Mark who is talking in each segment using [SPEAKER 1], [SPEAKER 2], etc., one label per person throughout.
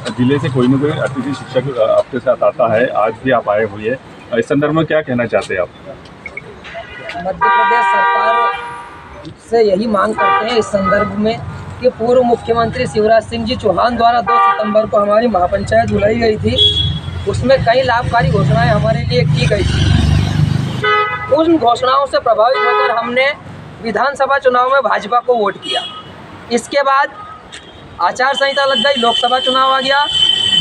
[SPEAKER 1] जिले से कोई ना कोई अतिथि शिक्षक आपके साथ आता है, आज भी आप आए हुए हैं, इस संदर्भ में क्या कहना चाहते हैं आप?
[SPEAKER 2] मध्य प्रदेश सरकार से यही मांग करते हैं इस संदर्भ में कि पूर्व मुख्यमंत्री शिवराज सिंह जी चौहान द्वारा 2 सितंबर को हमारी महापंचायत बुलाई गई थी, उसमें कई लाभकारी घोषणाएं हमारे लिए की गई थी। उन घोषणाओं से प्रभावित होकर हमने विधानसभा चुनाव में भाजपा को वोट किया। इसके बाद आचार संहिता लग गई, लोकसभा चुनाव आ गया।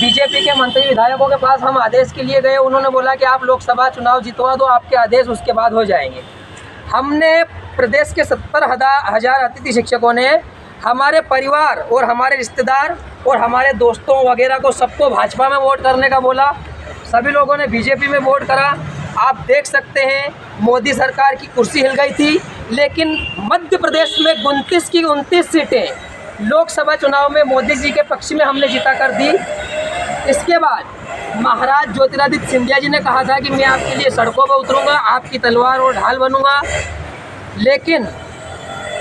[SPEAKER 2] बीजेपी के मंत्री विधायकों के पास हम आदेश के लिए गए, उन्होंने बोला कि आप लोकसभा चुनाव जितवा दो, आपके आदेश उसके बाद हो जाएंगे। हमने प्रदेश के 70,000 अतिथि शिक्षकों ने हमारे परिवार और हमारे रिश्तेदार और हमारे दोस्तों वगैरह को सबको भाजपा में वोट करने का बोला। सभी लोगों ने बीजेपी में वोट करा। आप देख सकते हैं मोदी सरकार की कुर्सी हिल गई थी, लेकिन मध्य प्रदेश में 29 की 29 सीटें लोकसभा चुनाव में मोदी जी के पक्ष में हमने जीता कर दी। इसके बाद महाराज ज्योतिरादित्य सिंधिया जी ने कहा था कि मैं आपके लिए सड़कों पर उतरूंगा, आपकी तलवार और ढाल बनूंगा, लेकिन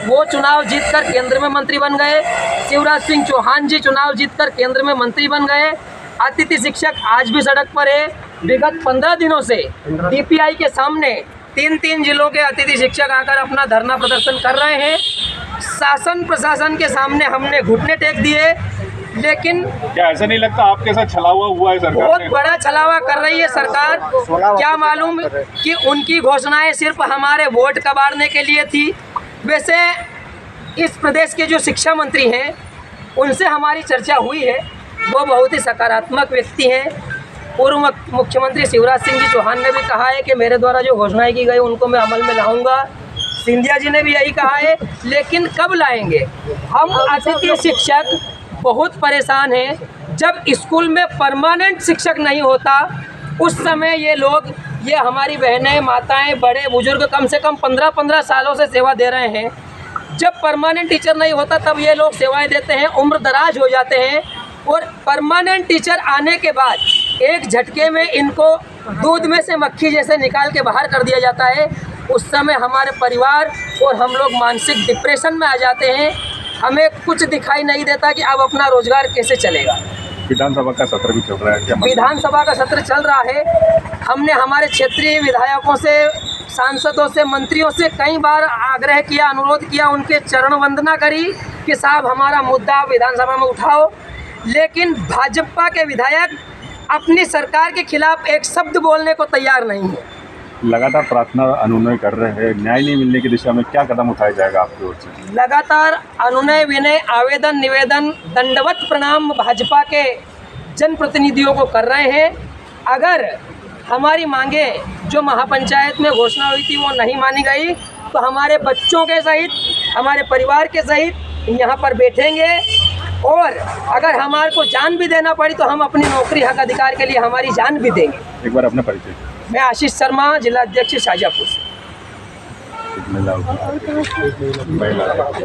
[SPEAKER 2] वो चुनाव जीतकर केंद्र में मंत्री बन गए। शिवराज सिंह चौहान जी चुनाव जीतकर केंद्र में मंत्री बन गए। अतिथि शिक्षक आज भी सड़क पर है। विगत 15 दिनों से डीपीआई के सामने 3 जिलों के अतिथि शिक्षक आकर अपना धरना प्रदर्शन कर रहे हैं। शासन प्रशासन के सामने हमने घुटने टेक दिए, लेकिन
[SPEAKER 1] क्या ऐसा नहीं लगता आपके साथ छलावा हुआ है सरकार?
[SPEAKER 2] बहुत बड़ा छलावा कर रही है सरकार। क्या मालूम कि उनकी घोषणाएं सिर्फ हमारे वोट कबाड़ने के लिए थी। वैसे इस प्रदेश के जो शिक्षा मंत्री हैं, उनसे हमारी चर्चा हुई है, वो बहुत ही सकारात्मक व्यक्ति हैं। पूर्व मुख्यमंत्री शिवराज सिंह जी चौहान ने भी कहा है कि मेरे द्वारा जो घोषणाएं की गई उनको मैं अमल में लाऊंगा। सिंधिया जी ने भी यही कहा है, लेकिन कब लाएंगे? हम अतिथि शिक्षक बहुत परेशान हैं। जब स्कूल में परमानेंट शिक्षक नहीं होता, उस समय ये लोग, ये हमारी बहनें, माताएं, बड़े बुजुर्ग कम से कम 15-15 सालों से सेवा दे रहे हैं। जब परमानेंट टीचर नहीं होता तब ये लोग सेवाएं देते हैं, उम्र दराज हो जाते हैं, और परमानेंट टीचर आने के बाद एक झटके में इनको दूध में से मक्खी जैसे निकाल के बाहर कर दिया जाता है। उस समय हमारे परिवार और हम लोग मानसिक डिप्रेशन में आ जाते हैं। हमें कुछ दिखाई नहीं देता कि अब अपना रोजगार कैसे चलेगा।
[SPEAKER 1] विधानसभा का सत्र भी चल रहा है क्या?
[SPEAKER 2] विधानसभा का सत्र चल रहा है। हमने हमारे क्षेत्रीय विधायकों से, सांसदों से, मंत्रियों से कई बार आग्रह किया, अनुरोध किया, उनके चरण वंदना करी कि साहब हमारा मुद्दा विधानसभा में उठाओ, लेकिन भाजपा के विधायक अपनी सरकार के खिलाफ एक शब्द बोलने को तैयार नहीं है।
[SPEAKER 1] लगातार प्रार्थना अनुनय कर रहे हैं, न्याय नहीं मिलने की दिशा में क्या कदम उठाया जाएगा आपकी ओर से?
[SPEAKER 2] लगातार अनुनय, विनय, आवेदन, निवेदन, दंडवत प्रणाम भाजपा के जनप्रतिनिधियों को कर रहे हैं। अगर हमारी मांगे जो महापंचायत में घोषणा हुई थी वो नहीं मानी गई, तो हमारे बच्चों के सहित, हमारे परिवार के सहित यहाँ पर बैठेंगे, और अगर हमारे को जान भी देना पड़ी तो हम अपनी नौकरी हक अधिकार के लिए हमारी जान भी देंगे।
[SPEAKER 1] एक बार अपना परिचय।
[SPEAKER 2] मैं आशीष शर्मा, जिला अध्यक्ष शाजापुर से।